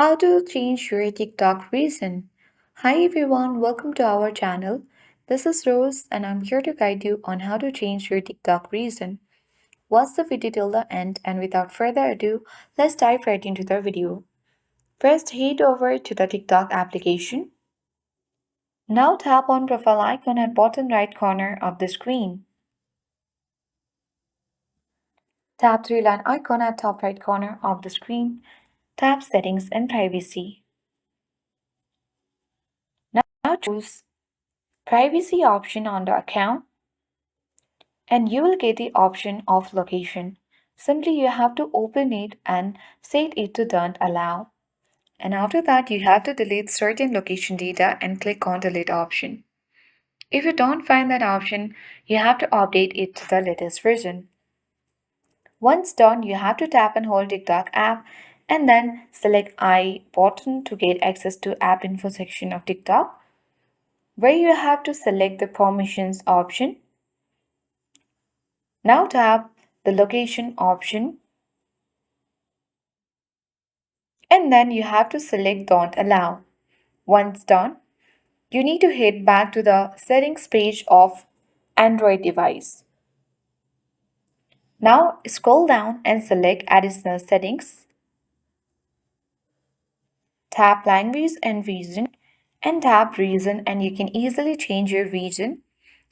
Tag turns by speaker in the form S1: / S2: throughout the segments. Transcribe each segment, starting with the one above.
S1: How to change your TikTok reason. Hi everyone, welcome to our channel. This is Rose and I'm here to guide you on how to change your TikTok reason. Watch the video till the end and without further ado, let's dive right into the video. First, head over to the TikTok application. Now tap on profile icon at bottom right corner of the screen. Tap three line icon at top right corner of the screen. Tap settings and privacy. Now choose privacy option on the account and you will get the option of location. Simply you have to open it and set it to don't allow. And after that you have to delete certain location data and click on delete option. If you don't find that option, you have to update it to the latest version. Once done, you have to tap and hold TikTok app and then select I button to get access to app info section of TikTok, where you have to select the permissions option. Now tap the location option and then you have to select don't allow. Once done, you need to head back to the settings page of Android device. Now scroll down and select additional settings. Tap language and region and tap region and you can easily change your region.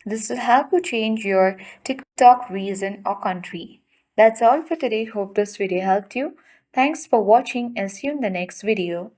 S1: This will help you change your TikTok region or country. That's all for today. Hope this video helped you. Thanks for watching and see you in the next video.